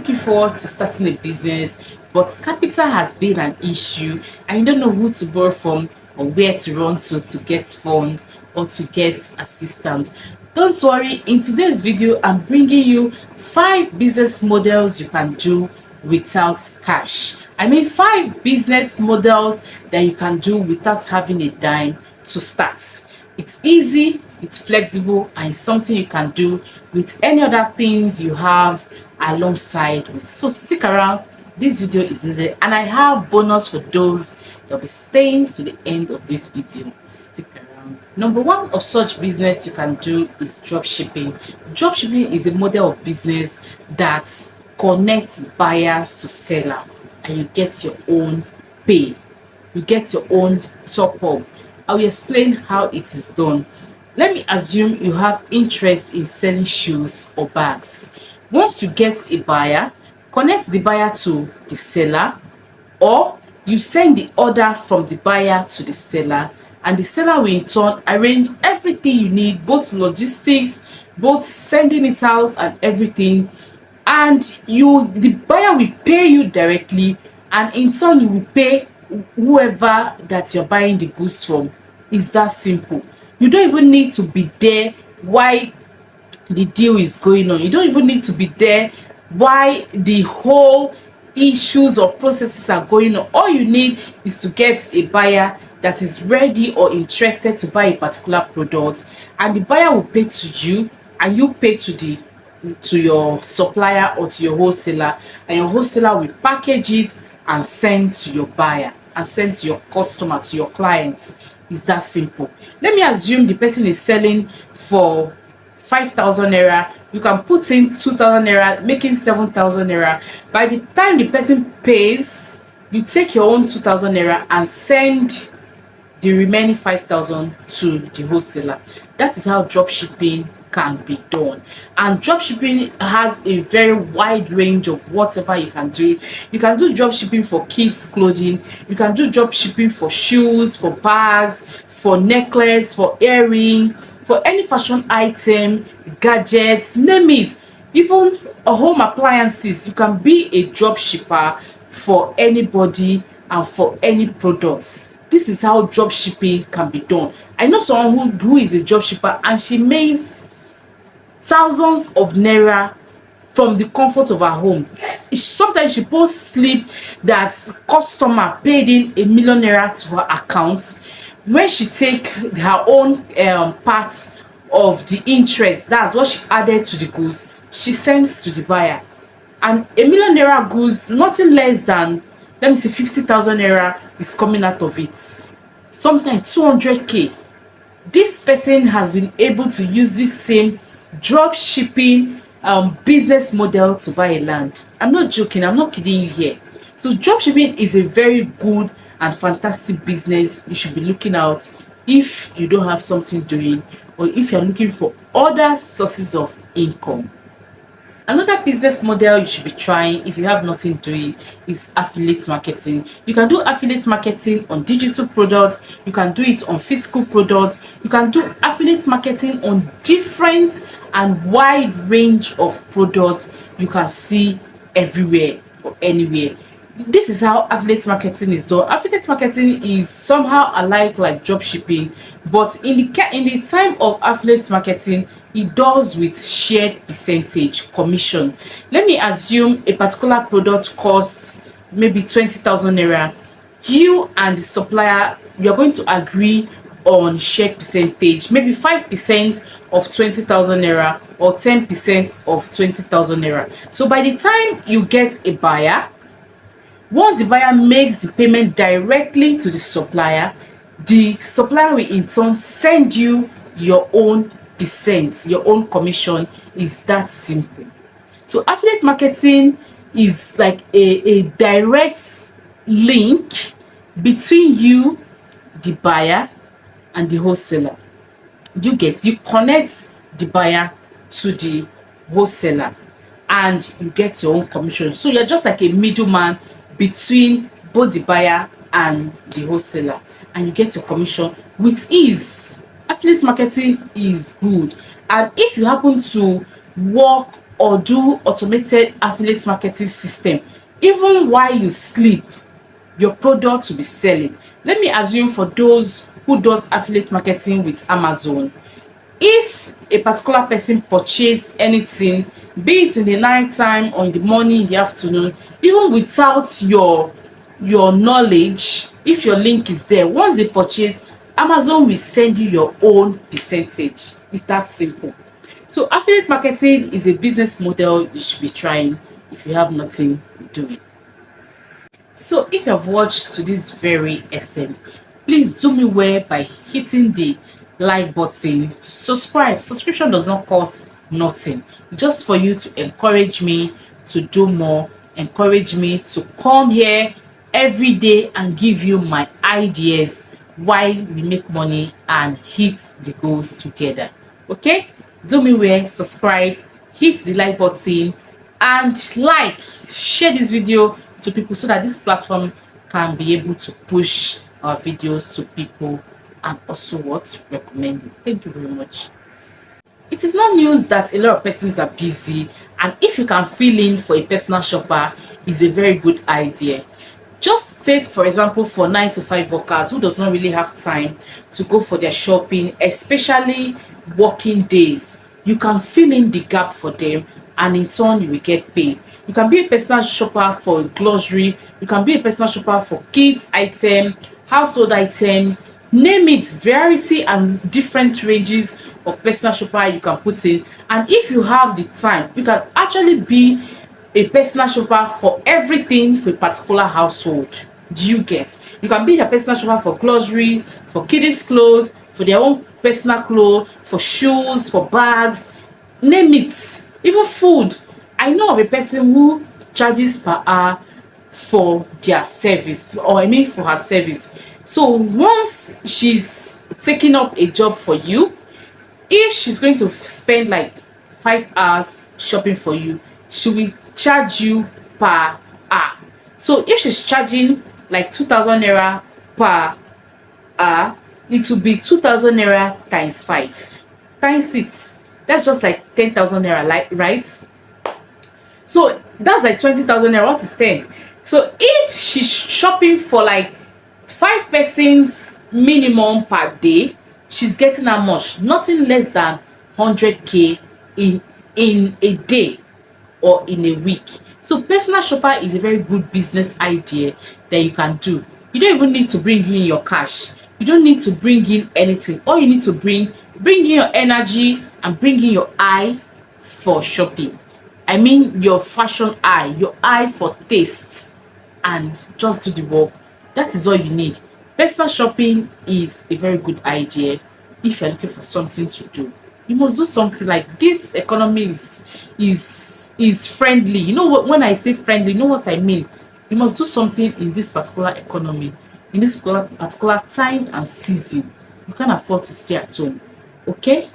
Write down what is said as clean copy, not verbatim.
looking forward to starting a business, but capital has been an issue and you don't know who to borrow from or where to run to get fund or to get assistance? Don't worry, in today's video I'm bringing you 5 business models you can do without cash. I mean 5 business models that you can do without having a dime to start. It's easy, it's flexible, and it's something you can do with any other things you have alongside with. So stick around, this video is needed, and I have bonus for those that will be staying to the end of this video. Stick around. Number 1 of such business you can do is drop shipping. Drop shipping is a model of business that connects buyers to seller, and you get your own pay. You get your own top up. I will explain how it is done. Let me assume you have interest in selling shoes or bags. Once you get a buyer, connect the buyer to the seller, or you send the order from the buyer to the seller, and the seller will in turn arrange everything you need, both logistics, both sending it out and everything, and the buyer will pay you directly, and in turn you will pay whoever that you're buying the goods from. It's that simple. You don't even need to be there while the deal is going on. You don't even need to be there while the whole issues or processes are going on. All you need is to get a buyer that is ready or interested to buy a particular product, and the buyer will pay to you and you pay to your supplier or to your wholesaler, and your wholesaler will package it and send to your buyer and send to your customer, to your client. It's that simple. Let me assume the person is selling for 5,000 naira. You can put in 2,000 naira, making 7,000 naira. By the time the person pays, you take your own 2,000 naira and send the remaining 5,000 to the wholesaler. That is how drop shipping can be done. And drop shipping has a very wide range of whatever you can do. You can do drop shipping for kids clothing, you can do drop shipping for shoes, for bags, for necklace, for earring, for any fashion item, gadgets, name it. Even home appliances, you can be a drop shipper for anybody and for any products. This is how drop shipping can be done. I know someone who is a drop shipper, and she makes thousands of naira from the comfort of her home. Sometimes she posts slip that customer paid in 1 million naira to her account. When she take her own part of the interest, that's what she added to the goods, she sends to the buyer. And 1 million naira goods, nothing less than, let me say, 50,000 naira is coming out of it. Sometimes 200k. This person has been able to use this same drop shipping business model to buy a land. I'm not joking, I'm not kidding you here. So drop shipping is a very good and fantastic business you should be looking out if you don't have something doing, or if you're looking for other sources of income. Another business model you should be trying if you have nothing doing is affiliate marketing. You can do affiliate marketing on digital products, you can do it on physical products, you can do affiliate marketing on different and wide range of products you can see everywhere or anywhere. This is how affiliate marketing is done. Affiliate marketing is somehow alike like drop shipping, but in the time of affiliate marketing, it does with shared percentage commission. Let me assume a particular product costs maybe 20,000 naira. You and the supplier, you are going to agree on shared percentage, maybe 5% of 20,000 naira or 10% of 20,000 naira. So by the time you get a buyer, once the buyer makes the payment directly to the supplier will in turn send you your own percent, your own commission. Is that simple. So affiliate marketing is like a direct link between you, the buyer, and the wholesaler. You connect the buyer to the wholesaler and you get your own commission. So you're just like a middleman between both the buyer and the wholesaler, and you get your commission with ease. Affiliate marketing is good, and if you happen to work or do automated affiliate marketing system. Even while you sleep, your product will be selling. Let me assume for those who does affiliate marketing with Amazon, if a particular person purchase anything, be it in the night time or in the morning, in the afternoon, even without your knowledge, if your link is there, once they purchase, Amazon will send you your own percentage. It's that simple. So affiliate marketing is a business model you should be trying if you have nothing doing. So if you have watched to this very extent, please do me well by hitting the like button. Subscribe. Subscription does not cost nothing. Just for you to encourage me to do more, encourage me to come here every day and give you my ideas why we make money and hit the goals together. Okay? Do me well, subscribe, hit the like button, and like, share this video to people so that this platform can be able to push our videos to people and also what recommend it. Thank you very much. It is not news that a lot of persons are busy, and if you can fill in for a personal shopper, is a very good idea. Just take for example for 9 to 5 workers who does not really have time to go for their shopping, especially working days. You can fill in the gap for them, and in turn you will get paid. You can be a personal shopper for grocery, you can be a personal shopper for kids item, household items, name it, variety and different ranges of personal shopper you can put in. And if you have the time, you can actually be a personal shopper for everything for a particular household. Do you get? You can be a personal shopper for grocery, for kiddies clothes, for their own personal clothes, for shoes, for bags, name it, even food. I know of a person who charges per hour for their service, or I mean for her service. So once she's taking up a job for you, if she's going to spend like 5 hours shopping for you, she will charge you per hour. So if she's charging like 2,000 naira per hour, it will be 2,000 naira times 5 times it. That's just like 10,000 naira, like, right? So that's like 20,000 naira. What is 10? So if she's shopping for like 5 persons minimum per day, she's getting how much? Nothing less than 100k in a day or in a week. So personal shopper is a very good business idea that you can do. You don't even need to bring in your cash. You don't need to bring in anything. All you need to bring in your energy and bring in your eye for shopping. I mean your fashion eye, your eye for taste, and just do the work. That is all you need. Personal shopping is a very good idea if you're looking for something to do. You must do something. Like, this economy is friendly. You know what, when I say friendly, you know what I mean. You must do something in this particular economy, in this particular time and season. You can't afford to stay at home. Okay?